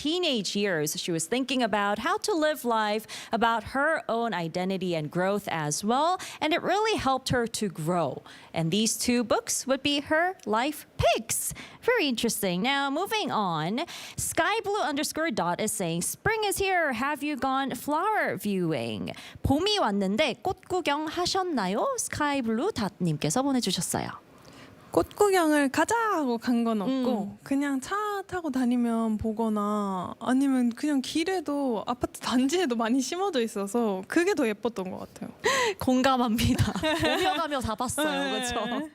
teenage years, she was thinking about how to live life, about her own identity and growth as well, and it really helped her to grow. And these two books would be her life picks. Very interesting. Now, moving on, skyblue_dot is saying, spring is here. Have you gone flower viewing? 봄이 왔는데 꽃 구경 하셨나요? skyblue.님께서 보내주셨어요. 꽃 구경을 가자 하고 간 건 없고 그냥 차 타고 다니면 보거나 아니면 그냥 길에도 아파트 단지에도 많이 심어져 있어서 그게 더 예뻤던 것 같아요. 공감합니다. 오며 가며 다 봤어요. 그렇죠?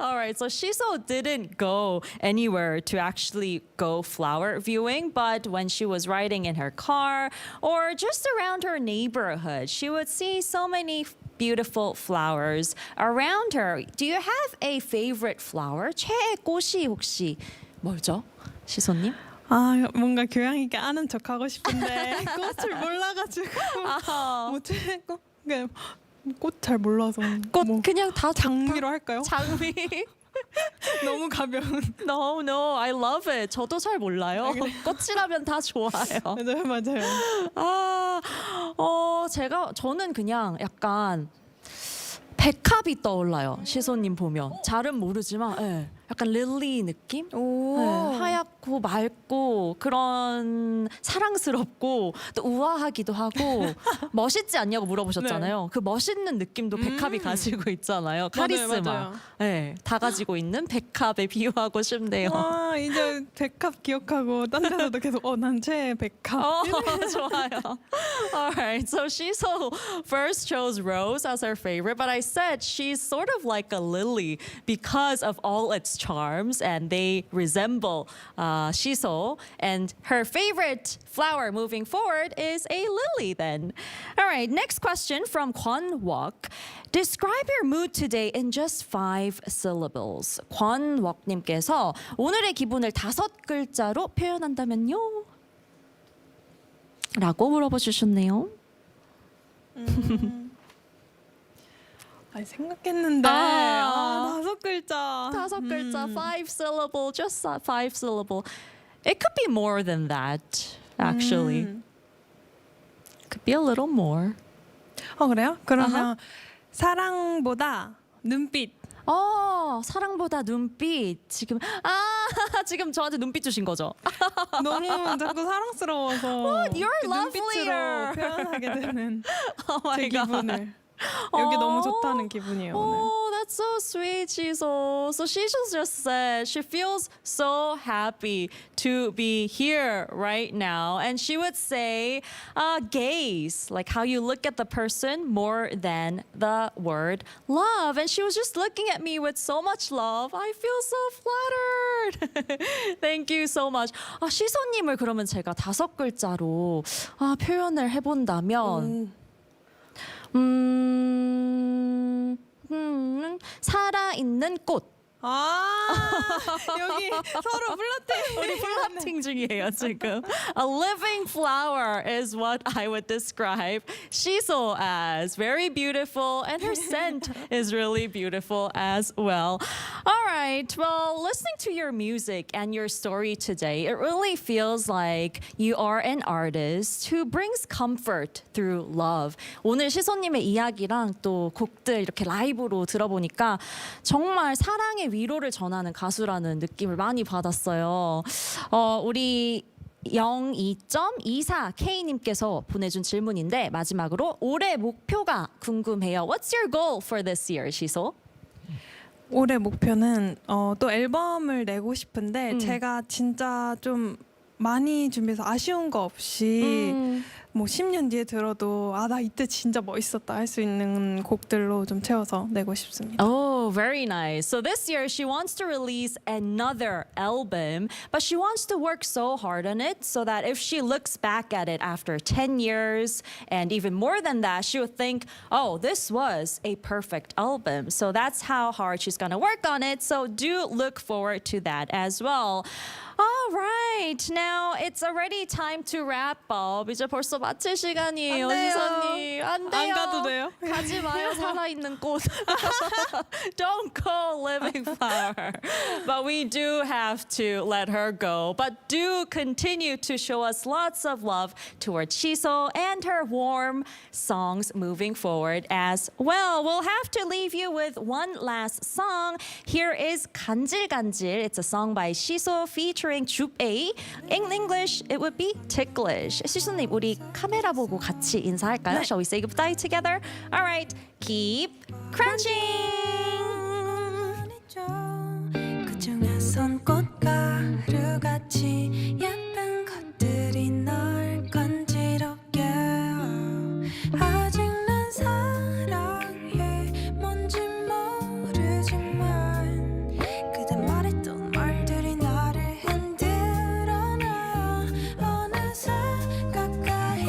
Alright, so Shiso didn't go anywhere to actually go flower viewing, but when she was riding in her car or just around her neighborhood, she would see so many beautiful flowers around her. Do you have a favorite flower? 최애 꽃이 혹시 뭐죠? 시소님? 아 뭔가 교양 있게 아는 척 하고 싶은데 꽃을 몰라가지고 뭐 최고 꽃 잘 몰라서 꽃 뭐 그냥 다 장미로 할까요? 장미. 너무 가벼운. No, I love it. 저도 잘 몰라요. 꽃이라면 다 좋아요. 맞아요. 저는 그냥 약간 백합이 떠올라요. 시소님 보면 잘은 모르지만, 네, 약간 릴리 느낌? 네, 하얗고 맑고 그런 사랑스럽고 또 우아하기도 하고 멋있지 않냐고 물어보셨잖아요. 네. 그 멋있는 느낌도 백합이 가지고 있잖아요. 카리스마. 맞아요. 네, 다 가지고 있는 백합에 비유하고 싶네요. 와 이제 백합 기억하고 딴 데서도 계속 난 최애 백합. 좋아요. Alright, so Shiso first chose rose as her favorite, but I said she's sort of like a lily because of all its charms, and they resemble Shiso. And her favorite flower moving forward is a lily then. All right, next question from Kwon Wok. Describe your mood today in just 5 syllables. 권웍님께서 오늘의 기분을 5글자로 표현한다면요? 라고 물어보주셨네요. 아니 생각했는데 5글자. 5글자, 5 syllable, just 5 syllable. It could be more than that, actually. Could be a little more. 그래요? 그러면 사랑보다 눈빛. 사랑보다 눈빛. 지금 저한테 눈빛 주신 거죠? 너무 자꾸 사랑스러워서 What? You're 그 눈빛으로 lovelier. 표현하게 되는 God. 제 기분을. 여기 너무 좋다는 기분이에요 오늘. Oh, that's so sweet, Shiso. So Shiso just said she feels so happy to be here right now. And she would say, gaze, like how you look at the person more than the word love. And she was just looking at me with so much love. I feel so flattered. Thank you so much. 시소님을 그러면 제가 5글자로 표현을 해본다면 살아있는 꽃. 여기 서로 플러팅. 우리 플러팅 중이에요 지금. A living flower is what I would describe Shiso as. Very beautiful, and her scent is really beautiful as well. All right, well, listening to your music and your story today, it really feels like you are an artist who brings comfort through love. 오늘 시소님의 이야기랑 또 곡들 이렇게 라이브로 들어보니까 정말 사랑의 위로를 전하는 가수라는 느낌을 많이 받았어요. 우리 02.24K님께서 보내준 질문인데 마지막으로 올해 목표가 궁금해요. What's your goal for this year, 시소? 올해 목표는 또 앨범을 내고 싶은데 제가 진짜 좀 많이 준비해서 아쉬운 거 없이 뭐 10년 뒤에 들어도 나 이때 진짜 멋있었다 할 수 있는 곡들로 좀 채워서 내고 싶습니다. Oh, very nice. So this year she wants to release another album, but she wants to work so hard on it so that if she looks back at it after 10 years and even more than that, she would think, oh, this was a perfect album. So that's how hard she's going to work on it. So do look forward to that as well. All right, now it's already time to wrap up. 이제 벌써 마칠 시간이에요, 안 돼요. 시선님. 안 돼요. 안 가도 돼요? 가지 마요, 살아있는 꽃. Don't go, living flower. But we do have to let her go. But do continue to show us lots of love towards Shiso and her warm songs moving forward as well. We'll have to leave you with one last song. Here is 간질간질. It's a song by Shiso featuring Jup A. In English, it would be ticklish. 시소님, 우리 카메라 보고 같이 인사할까요? Shall we say goodbye together? All right, keep crunching. 그 중에선 꽃가루같이 예쁜 것들이 널 간지럽게 아직 난 사랑해 뭔지 모르지만 그대 말했던 말들이 나를 흔들어놔 어느새 가까이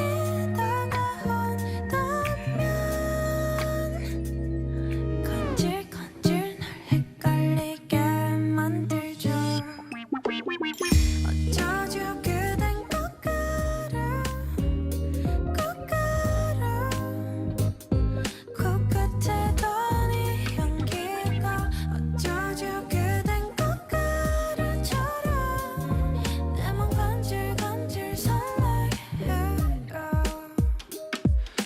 다가온다면 간질간질 날 헷갈리게 만들죠 어쩌죠 그댄 꽃가루 코끝에 도니 향기가 어쩌죠 그댄 꽃가루처럼 내 맘 간질간질 설레요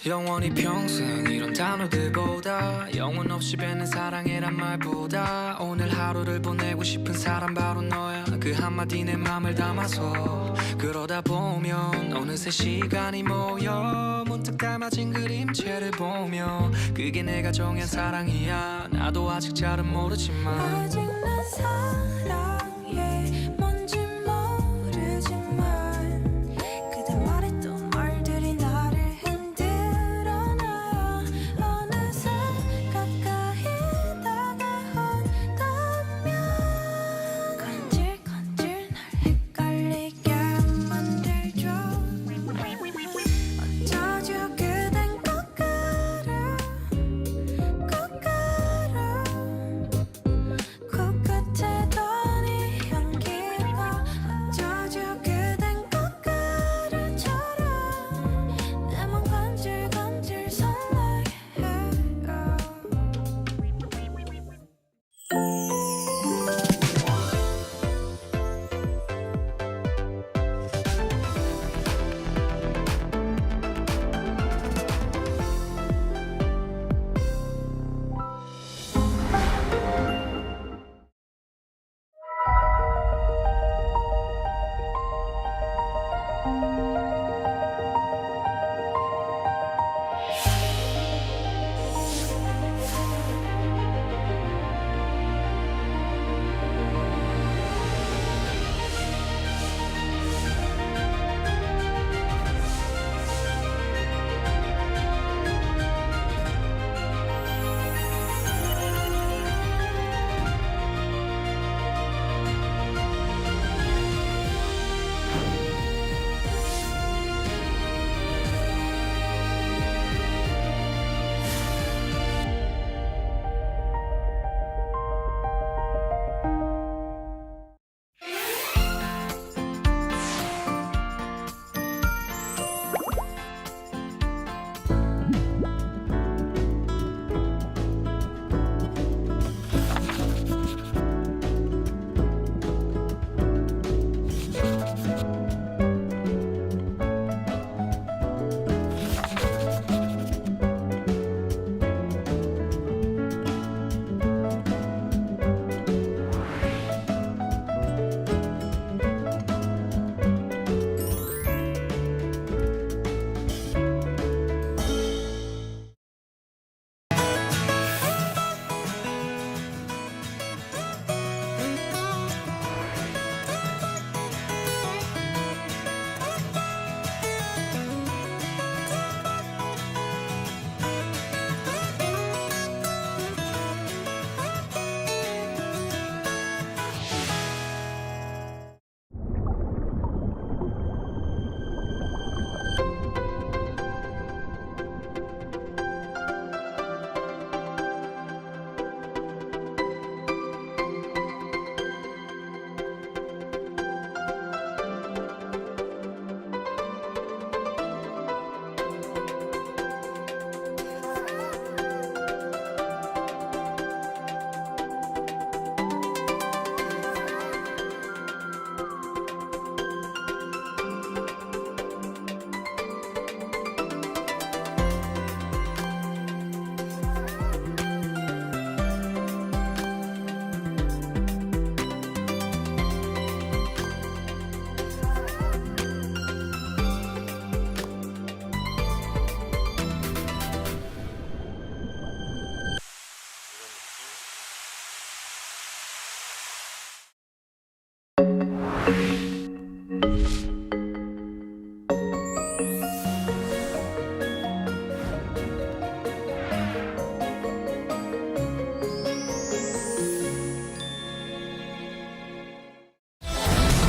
영원히 평생 이런 단어들보다 영혼 없이 뱉는 사랑이란 말보다 오늘 하루를 보내고 싶은 사람 바로 너야 그 한마디 내 맘을 담아서 그러다 보면 어느새 시간이 모여 문득 닮아진 그림체를 보며 그게 내가 정한 사랑이야 나도 아직 잘은 모르지만 아직 난 사랑해 뭔지 모르지만 그대 말했던 말들이 나를 흔들어놔 어느새 가까이 다가온다면 간질간질 날 헷갈리게 만들죠 어쩌죠 그댄 꽃가루 코끝에 도니 향기가 어쩌죠 그댄 꽃가루처럼 내 맘 간질간질 설레요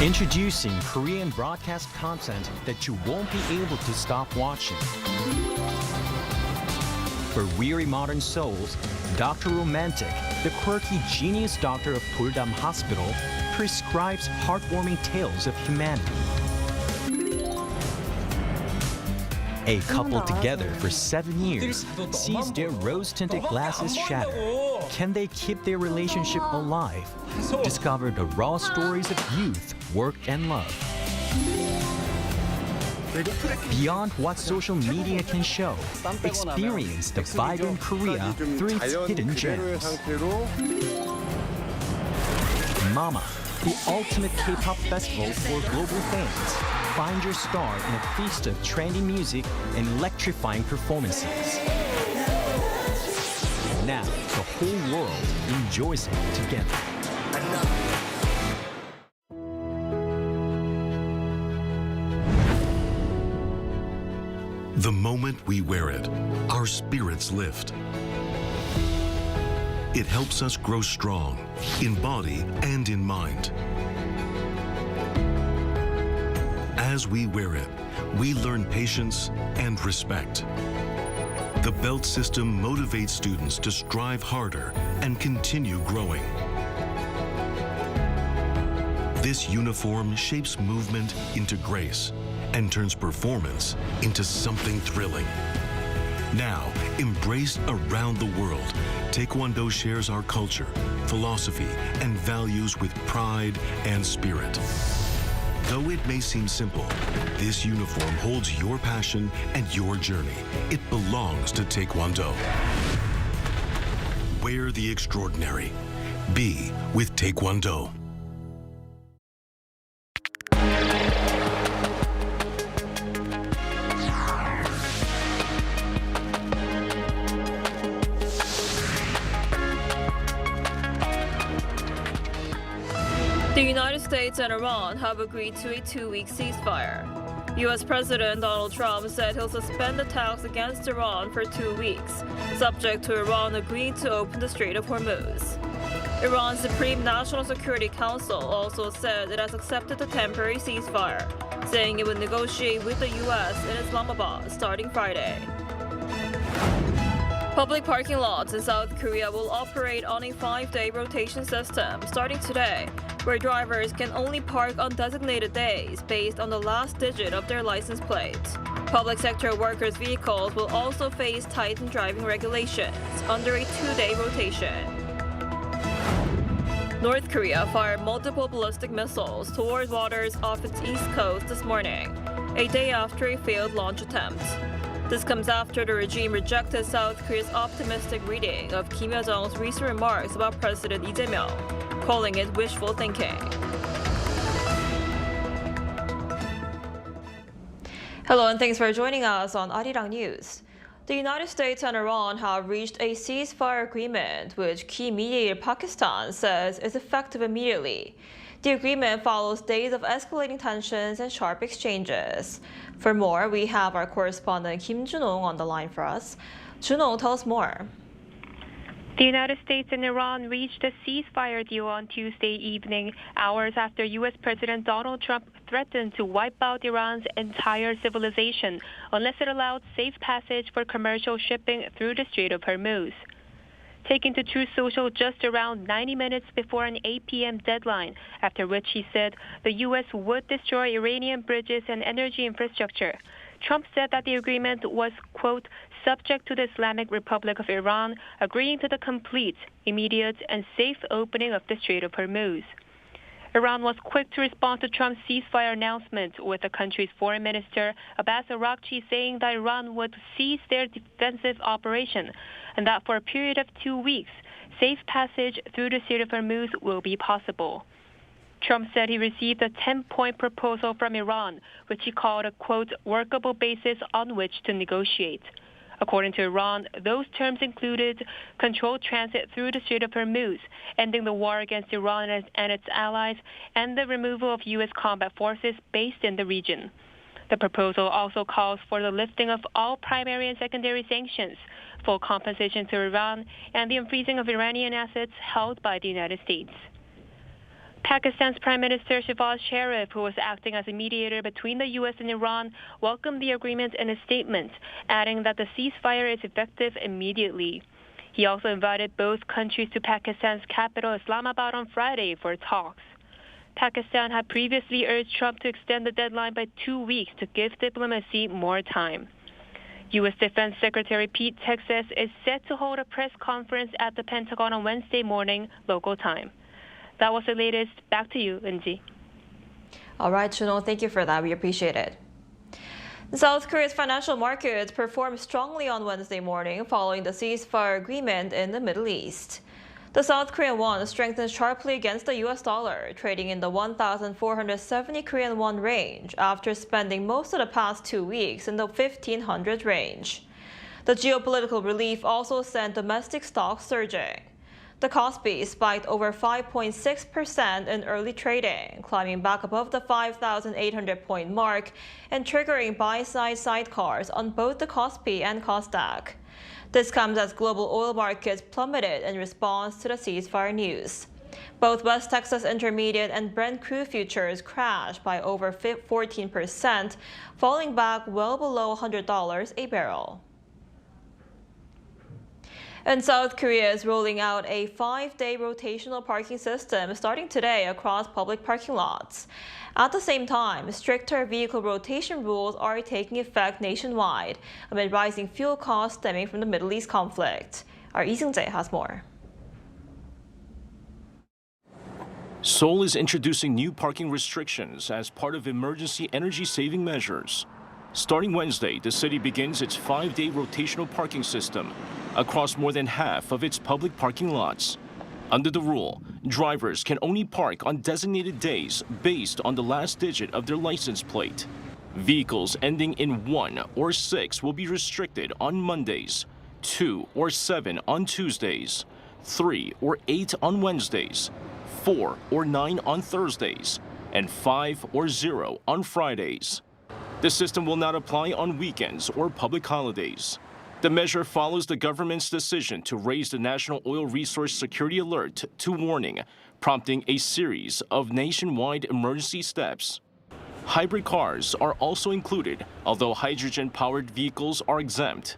Introducing Korean broadcast content that you won't be able to stop watching. For weary modern souls, Dr. Romantic, the quirky genius doctor of Puldam Hospital, prescribes heartwarming tales of humanity. A couple together for 7 years sees their rose-tinted glasses shatter. Can they keep their relationship alive? Discover the raw stories of youth, work, and love. Beyond what social media can show, experience the vibrant Korea through its hidden gems. Mama, the ultimate K-pop festival for global fans. Find your star in a feast of trendy music and electrifying performances. Now, the whole world enjoys it together. The moment we wear it, our spirits lift. It helps us grow strong in body and in mind. As we wear it, we learn patience and respect. The belt system motivates students to strive harder and continue growing. This uniform shapes movement into grace and turns performance into something thrilling. Now, embraced around the world, Taekwondo shares our culture, philosophy, and values with pride and spirit. Though it may seem simple, this uniform holds your passion and your journey. It belongs to Taekwondo. Wear the extraordinary. Be with Taekwondo. The United States and Iran have agreed to a 2-week ceasefire. U.S. President Donald Trump said he'll suspend attacks against Iran for 2 weeks, subject to Iran agreeing to open the Strait of Hormuz. Iran's Supreme National Security Council also said it has accepted the temporary ceasefire, saying it would negotiate with the U.S. in Islamabad starting Friday. Public parking lots in South Korea will operate on a 5-day rotation system starting today, where drivers can only park on designated days based on the last digit of their license plate. Public sector workers' vehicles will also face tightened driving regulations under a 2-day rotation. North Korea fired multiple ballistic missiles toward waters off its east coast this morning, a day after a failed launch attempt. This comes after the regime rejected South Korea's optimistic reading of Kim Yo-jong's recent remarks about President Lee Jae-myung, calling it wishful thinking. Hello and thanks for joining us on Arirang News. The United States and Iran have reached a ceasefire agreement, which key mediator Pakistan says is effective immediately. The agreement follows days of escalating tensions and sharp exchanges. For more, we have our correspondent Kim Junong on the line for us. Junong, tell us more. The United States and Iran reached a ceasefire deal on Tuesday evening, hours after U.S. President Donald Trump threatened to wipe out Iran's entire civilization unless it allowed safe passage for commercial shipping through the Strait of Hormuz. Taken to Truth Social just around 90 minutes before an 8 p.m. deadline, after which he said the U.S. would destroy Iranian bridges and energy infrastructure. Trump said that the agreement was, quote, subject to the Islamic Republic of Iran agreeing to the complete, immediate, and safe opening of the Strait of Hormuz. Iran was quick to respond to Trump's ceasefire announcement, with the country's foreign minister Abbas Araghchi saying that Iran would cease their defensive operation and that for a period of 2 weeks, safe passage through the Strait of Hormuz will be possible. Trump said he received a 10-point proposal from Iran, which he called a, quote, workable basis on which to negotiate. According to Iran, those terms included controlled transit through the Strait of Hormuz, ending the war against Iran and its allies, and the removal of U.S. combat forces based in the region. The proposal also calls for the lifting of all primary and secondary sanctions, full compensation to Iran, and the unfreezing of Iranian assets held by the United States. Pakistan's Prime Minister Shehbaz Sharif, who was acting as a mediator between the U.S. and Iran, welcomed the agreement in a statement, adding that the ceasefire is effective immediately. He also invited both countries to Pakistan's capital Islamabad on Friday for talks. Pakistan had previously urged Trump to extend the deadline by 2 weeks to give diplomacy more time. U.S. Defense Secretary Pete Hegseth is set to hold a press conference at the Pentagon on Wednesday morning, local time. That was the latest. Back to you, Lindsay. All right, Juno, thank you for that. We appreciate it. South Korea's financial markets performed strongly on Wednesday morning following the ceasefire agreement in the Middle East. The South Korean won strengthened sharply against the U.S. dollar, trading in the 1,470 Korean won range after spending most of the past 2 weeks in the 1,500 range. The geopolitical relief also sent domestic stocks surging. The KOSPI spiked over 5.6% in early trading, climbing back above the 5,800-point mark and triggering buy-side sidecars on both the KOSPI and KOSDAQ. This comes as global oil markets plummeted in response to the ceasefire news. Both West Texas Intermediate and Brent crude futures crashed by over 14%, falling back well below $100 a barrel. And South Korea is rolling out a 5-day rotational parking system starting today across public parking lots. At the same time, stricter vehicle rotation rules are taking effect nationwide amid rising fuel costs stemming from the Middle East conflict. Our Lee Seung-jae has more. Seoul is introducing new parking restrictions as part of emergency energy-saving measures. Starting Wednesday, the city begins its 5-day rotational parking system across more than half of its public parking lots. Under the rule, drivers can only park on designated days based on the last digit of their license plate. Vehicles ending in 1 or 6 will be restricted on Mondays, 2 or 7 on Tuesdays, 3 or 8 on Wednesdays, 4 or 9 on Thursdays, and 5 or 0 on Fridays. The system will not apply on weekends or public holidays. The measure follows the government's decision to raise the National Oil Resource Security Alert to warning, prompting a series of nationwide emergency steps. Hybrid cars are also included, although hydrogen-powered vehicles are exempt.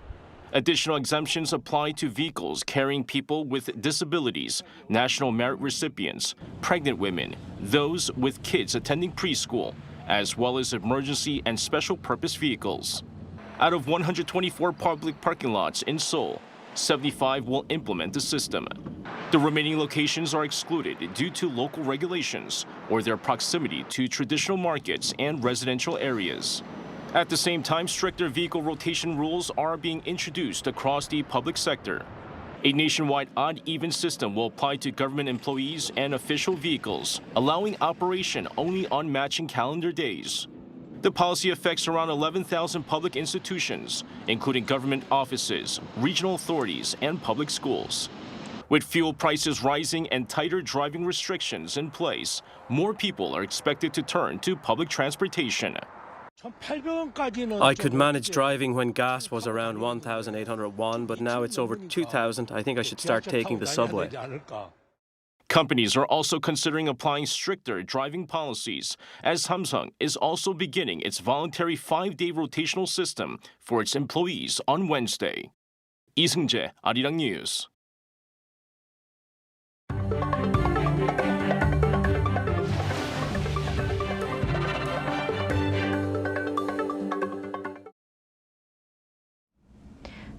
Additional exemptions apply to vehicles carrying people with disabilities, national merit recipients, pregnant women, those with kids attending preschool, as well as emergency and special purpose vehicles. Out of 124 public parking lots in Seoul, 75 will implement the system. The remaining locations are excluded due to local regulations or their proximity to traditional markets and residential areas. At the same time, stricter vehicle rotation rules are being introduced across the public sector. A nationwide odd-even system will apply to government employees and official vehicles, allowing operation only on matching calendar days. The policy affects around 11,000 public institutions, including government offices, regional authorities, and public schools. With fuel prices rising and tighter driving restrictions in place, more people are expected to turn to public transportation. I could manage driving when gas was around 1,801, but now it's over 2,000. I think I should start taking the subway. Companies are also considering applying stricter driving policies, as Samsung is also beginning its voluntary 5-day rotational system for its employees on Wednesday. Lee Seung-jae, Arirang News.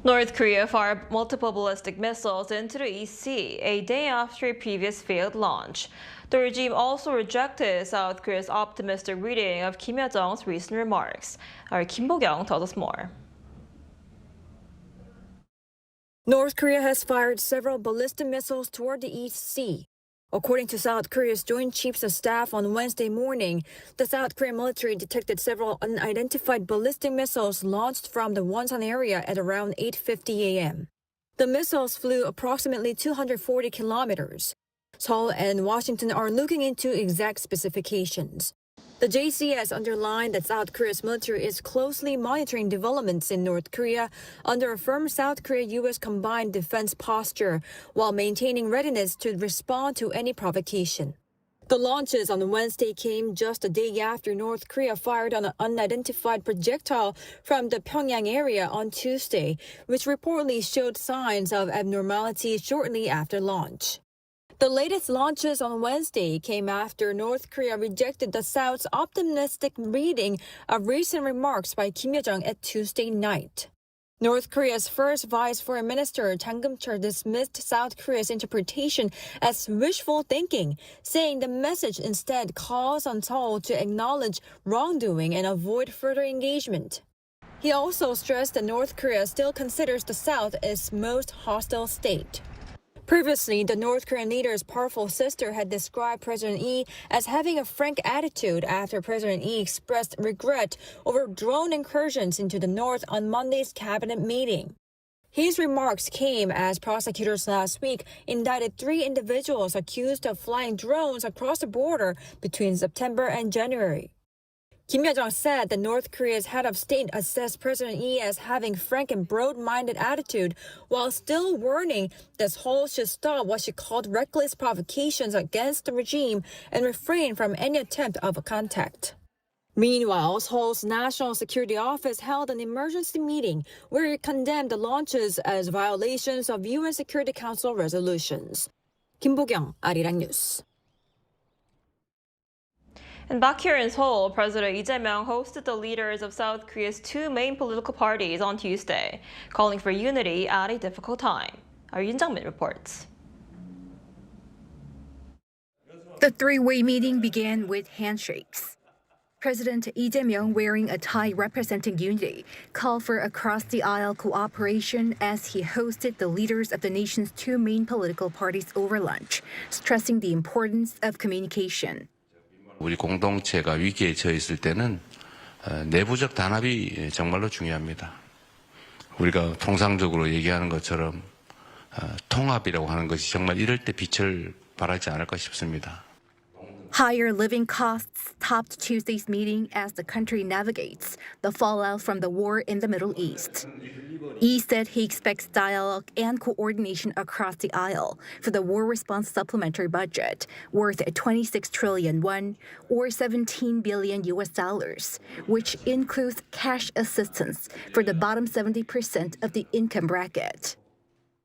North Korea fired multiple ballistic missiles into the East Sea a day after a previous failed launch. The regime also rejected South Korea's optimistic reading of Kim Yo-jong's recent remarks. Our Kim Bo-kyung tells us more. North Korea has fired several ballistic missiles toward the East Sea. According to South Korea's Joint Chiefs of Staff on Wednesday morning, the South Korean military detected several unidentified ballistic missiles launched from the Wonsan area at around 8:50 a.m. The missiles flew approximately 240 kilometers. Seoul and Washington are looking into exact specifications. The JCS underlined that South Korea's military is closely monitoring developments in North Korea under a firm South Korea-U.S. combined defense posture while maintaining readiness to respond to any provocation. The launches on Wednesday came just a day after North Korea fired on an unidentified projectile from the Pyongyang area on Tuesday, which reportedly showed signs of abnormality shortly after launch. The latest launches on Wednesday came after North Korea rejected the South's optimistic reading of recent remarks by Kim Yo-jong at Tuesday night. North Korea's first Vice Foreign Minister Jang Kim-chul dismissed South Korea's interpretation as wishful thinking, saying the message instead calls on Seoul to acknowledge wrongdoing and avoid further engagement. He also stressed that North Korea still considers the South its most hostile state. Previously, the North Korean leader's powerful sister had described President Lee as having a frank attitude after President Lee expressed regret over drone incursions into the north on Monday's cabinet meeting. His remarks came as prosecutors last week indicted 3 individuals accused of flying drones across the border between September and January. Kim Yo-jong said that North Korea's head of state assessed President Lee as having frank and broad-minded attitude while still warning that Seoul should stop what she called reckless provocations against the regime and refrain from any attempt of a contact. Meanwhile, Seoul's National Security Office held an emergency meeting where it condemned the launches as violations of UN Security Council resolutions. Kim Bo-kyung, Arirang News. And back here in Seoul, President Lee Jae-myung hosted the leaders of South Korea's 2 main political parties on Tuesday, calling for unity at a difficult time. Our Yoon Jang-min reports. The three-way meeting began with handshakes. President Lee Jae-myung, wearing a tie representing unity, called for across-the-aisle cooperation as he hosted the leaders of the nation's 2 main political parties over lunch, stressing the importance of communication. 우리 공동체가 위기에 처해 있을 때는 내부적 단합이 정말로 중요합니다. 우리가 통상적으로 얘기하는 것처럼 통합이라고 하는 것이 정말 이럴 때 빛을 발하지 않을까 싶습니다. Higher living costs topped Tuesday's meeting as the country navigates the fallout from the war in the Middle East. Lee said he expects dialogue and coordination across the aisle for the war response supplementary budget worth 26 trillion won or $17 billion, which includes cash assistance for the bottom 70% of the income bracket.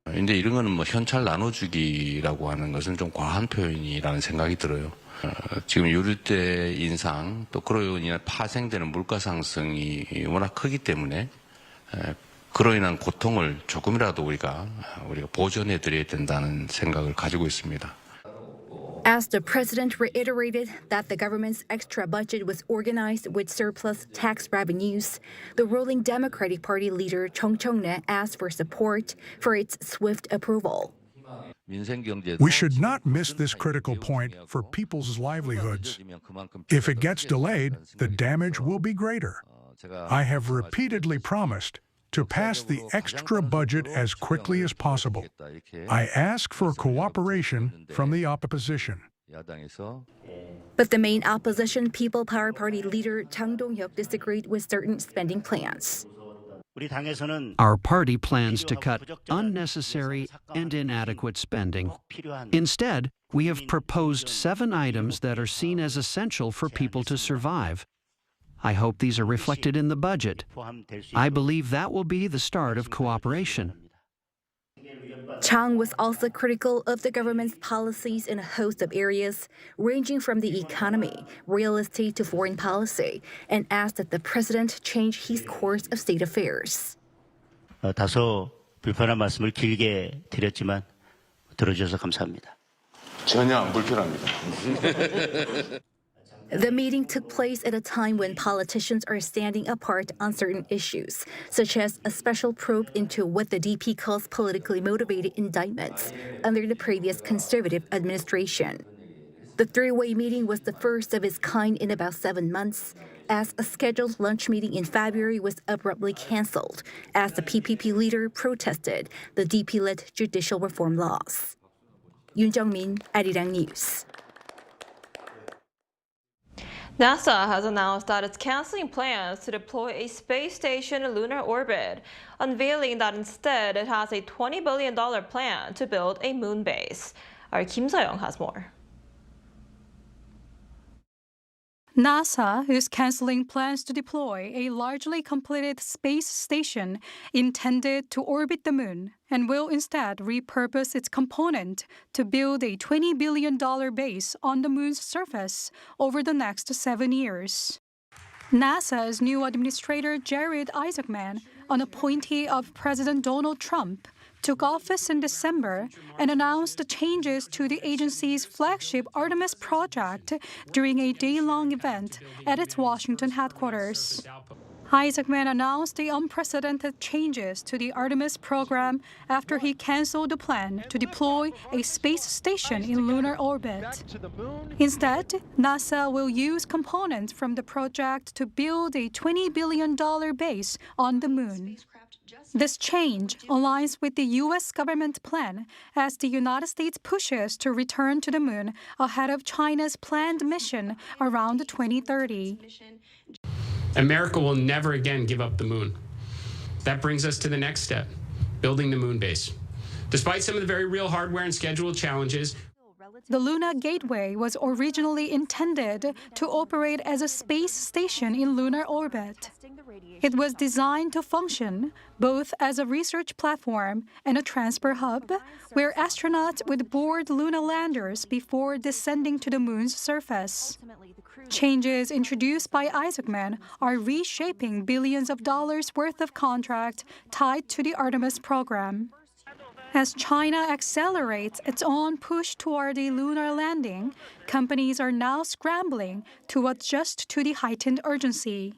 근데 이런 거는 뭐 현찰 나눠주기라고 하는 것은 좀 과한 표현이라는 생각이 들어요. 지금 유류대 인상 또 그로 인해 파생되는 물가 상승이 워낙 크기 때문에 그로 인한 고통을 조금이라도 우리가 보전해 드려야 된다는 생각을 가지고 있습니다. As the president reiterated that the government's extra budget was organized with surplus tax revenues, the ruling Democratic Party leader Chung Cheong-nae asked for support for its swift approval. We should not miss this critical point for people's livelihoods. If it gets delayed, the damage will be greater. I have repeatedly promised to pass the extra budget as quickly as possible. I ask for cooperation from the opposition. But the main opposition People Power Party leader Chang Dong-hyuk disagreed with certain spending plans. Our party plans to cut unnecessary and inadequate spending. Instead, we have proposed 7 items that are seen as essential for people to survive. I hope these are reflected in the budget. I believe that will be the start of cooperation. Chang was also critical of the government's policies in a host of areas, ranging from the economy, real estate to foreign policy, and asked that the president change his course of state affairs. 다소 불편한 말씀을 길게 드렸지만 들어주셔서 감사합니다. 전혀 안 불편합니다. The meeting took place at a time when politicians are standing apart on certain issues, such as a special probe into what the DP calls politically motivated indictments under the previous conservative administration. The three-way meeting was the first of its kind in about 7 months, as a scheduled lunch meeting in February was abruptly canceled as the PPP leader protested the DP-led judicial reform laws. Yoon Jung-min, Arirang News. NASA has announced that it's canceling plans to deploy a space station in lunar orbit, unveiling that instead it has a $20 billion plan to build a moon base. Our Kim So-young has more. NASA is canceling plans to deploy a largely completed space station intended to orbit the moon and will instead repurpose its component to build a $20 billion base on the moon's surface over the next 7 years. NASA's new administrator Jared Isaacman, an appointee of President Donald Trump, took office in December and announced the changes to the agency's flagship Artemis project during a day-long event at its Washington headquarters. Isaacman announced the unprecedented changes to the Artemis program after he canceled the plan to deploy a space station in lunar orbit. Instead, NASA will use components from the project to build a $20 billion base on the moon. This change aligns with the U.S. government plan as the United States pushes to return to the moon ahead of China's planned mission around 2030. America will never again give up the moon. That brings us to the next step, building the moon base. Despite some of the very real hardware and schedule challenges, the Luna Gateway was originally intended to operate as a space station in lunar orbit. It was designed to function both as a research platform and a transfer hub, where astronauts would board lunar landers before descending to the moon's surface. Changes introduced by Isaacman are reshaping billions of dollars worth of contract tied to the Artemis program. As China accelerates its own push toward a lunar landing, companies are now scrambling to adjust to the heightened urgency.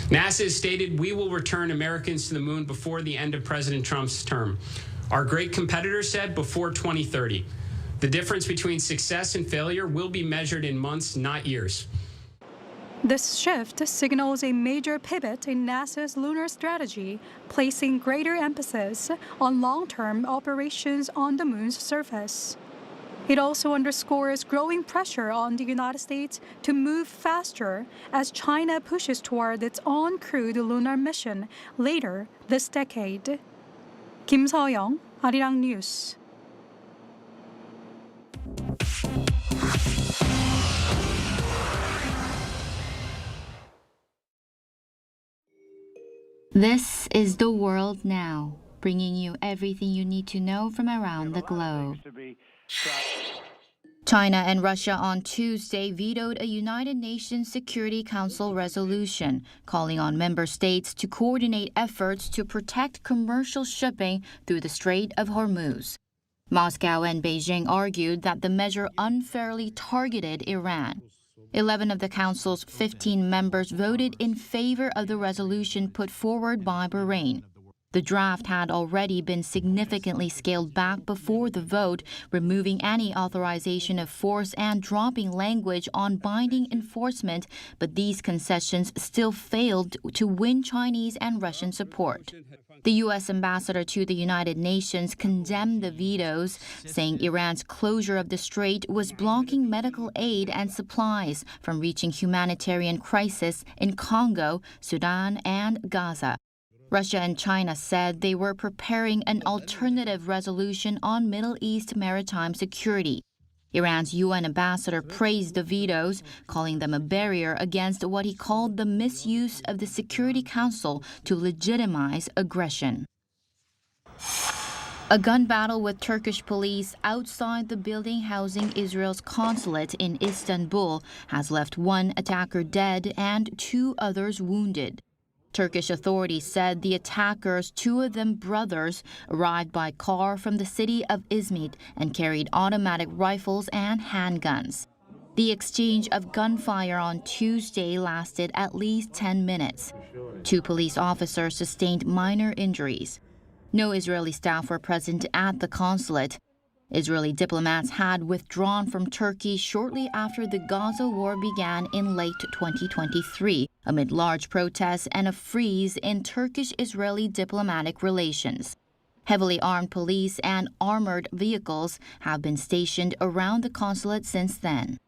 NASA has stated we will return Americans to the moon before the end of President Trump's term. Our great competitor said before 2030. The difference between success and failure will be measured in months, not years. This shift signals a major pivot in NASA's lunar strategy, placing greater emphasis on long-term operations on the moon's surface. It also underscores growing pressure on the United States to move faster as China pushes toward its uncrewed lunar mission later this decade. Kim So-young, Arirang News. This is The World Now, bringing you everything you need to know from around the globe. China and Russia on Tuesday vetoed a United Nations Security Council resolution calling on member states to coordinate efforts to protect commercial shipping through the Strait of Hormuz. Moscow and Beijing argued that the measure unfairly targeted Iran. 11 of the Council's 15 members voted in favor of the resolution put forward by Bahrain. The draft had already been significantly scaled back before the vote, removing any authorization of force and dropping language on binding enforcement, but these concessions still failed to win Chinese and Russian support. The U.S. ambassador to the United Nations condemned the vetoes, saying Iran's closure of the strait was blocking medical aid and supplies from reaching humanitarian crisis in Congo, Sudan, and Gaza. Russia and China said they were preparing an alternative resolution on Middle East maritime security. Iran's UN ambassador praised the vetoes, calling them a barrier against what he called the misuse of the Security Council to legitimize aggression. A gun battle with Turkish police outside the building housing Israel's consulate in Istanbul has left one attacker dead and 2 others wounded. Turkish authorities said the attackers, 2 of them brothers, arrived by car from the city of Izmit and carried automatic rifles and handguns. The exchange of gunfire on Tuesday lasted at least 10 minutes. 2 police officers sustained minor injuries. No Israeli staff were present at the consulate. Israeli diplomats had withdrawn from Turkey shortly after the Gaza war began in late 2023, amid large protests and a freeze in Turkish-Israeli diplomatic relations. Heavily armed police and armored vehicles have been stationed around the consulate since then.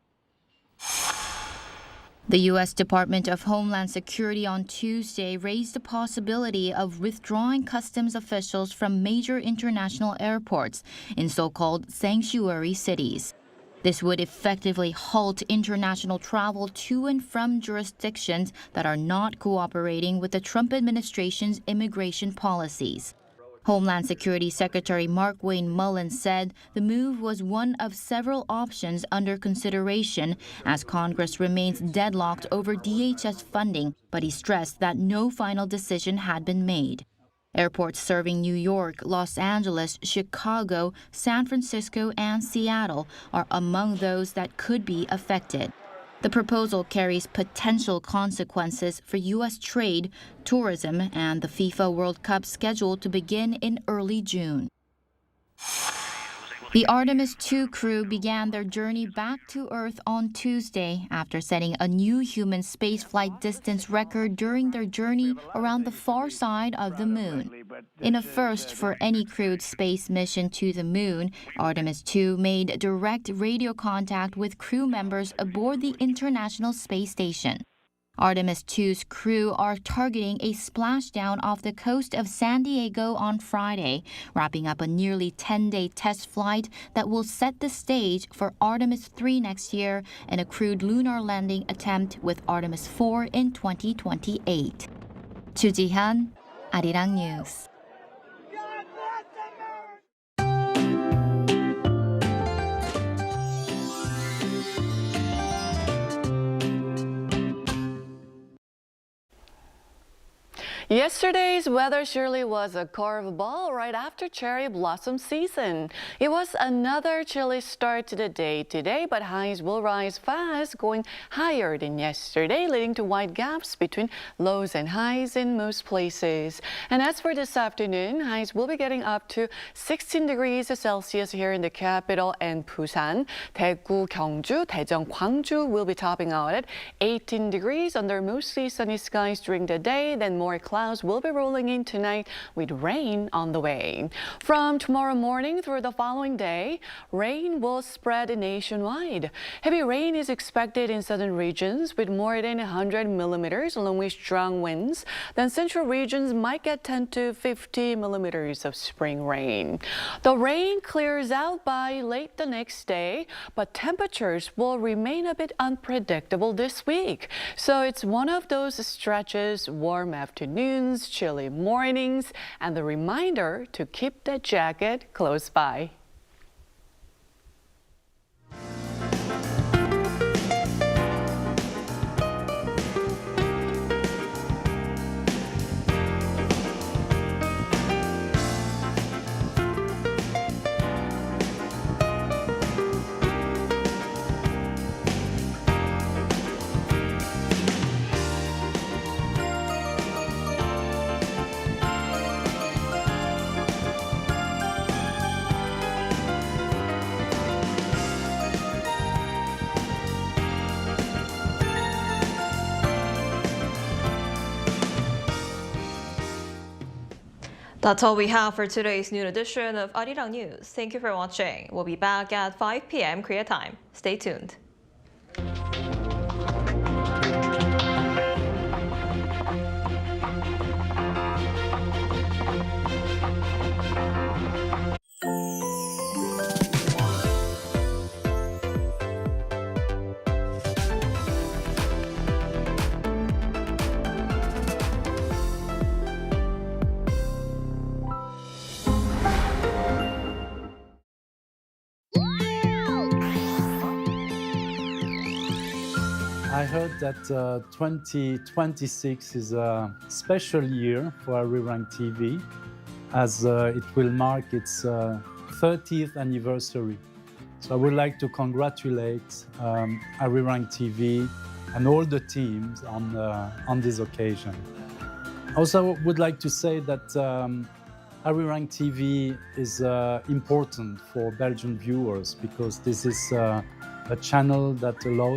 The U.S. Department of Homeland Security on Tuesday raised the possibility of withdrawing customs officials from major international airports in so-called sanctuary cities. This would effectively halt international travel to and from jurisdictions that are not cooperating with the Trump administration's immigration policies. Homeland Security Secretary Markwayne Mullins said the move was one of several options under consideration as Congress remains deadlocked over DHS funding, but he stressed that no final decision had been made. Airports serving New York, Los Angeles, Chicago, San Francisco, and Seattle are among those that could be affected. The proposal carries potential consequences for U.S. trade, tourism, and the FIFA World Cup scheduled to begin in early June. The Artemis II crew began their journey back to Earth on Tuesday after setting a new human spaceflight distance record during their journey around the far side of the moon. In a first for any crewed space mission to the moon, Artemis II made direct radio contact with crew members aboard the International Space Station. Artemis II's crew are targeting a splashdown off the coast of San Diego on Friday, wrapping up a nearly 10-day test flight that will set the stage for Artemis III next year and a crewed lunar landing attempt with Artemis IV in 2028. Chu Ji-hyun, Arirang News. Yesterday's weather surely was a curveball right after cherry blossom season. It was another chilly start to the day today, but highs will rise fast, going higher than yesterday, leading to wide gaps between lows and highs in most places. And as for this afternoon, highs will be getting up to 16 degrees Celsius here in the capital and Busan. Daegu, Gyeongju, Daejeon, Gwangju will be topping out at 18 degrees under mostly sunny skies during the day, then more clouds will be rolling in tonight with rain on the way. From tomorrow morning through the following day, rain will spread nationwide. Heavy rain is expected in southern regions with more than 100 millimeters along with strong winds. Then central regions might get 10 to 50 millimeters of spring rain. The rain clears out by late the next day, but temperatures will remain a bit unpredictable this week. So it's one of those stretches, warm afternoons, chilly mornings, and the reminder to keep the jacket close by. That's all we have for today's noon edition of Arirang News. Thank you for watching. We'll be back at 5 p.m. Korea time. Stay tuned. I heard that 2026 is a special year for Arirang TV, as it will mark its 30th anniversary. So I would like to congratulate Arirang TV and all the teams on this occasion. Also, I would like to say that Arirang TV is important for Belgian viewers because this is a channel that allows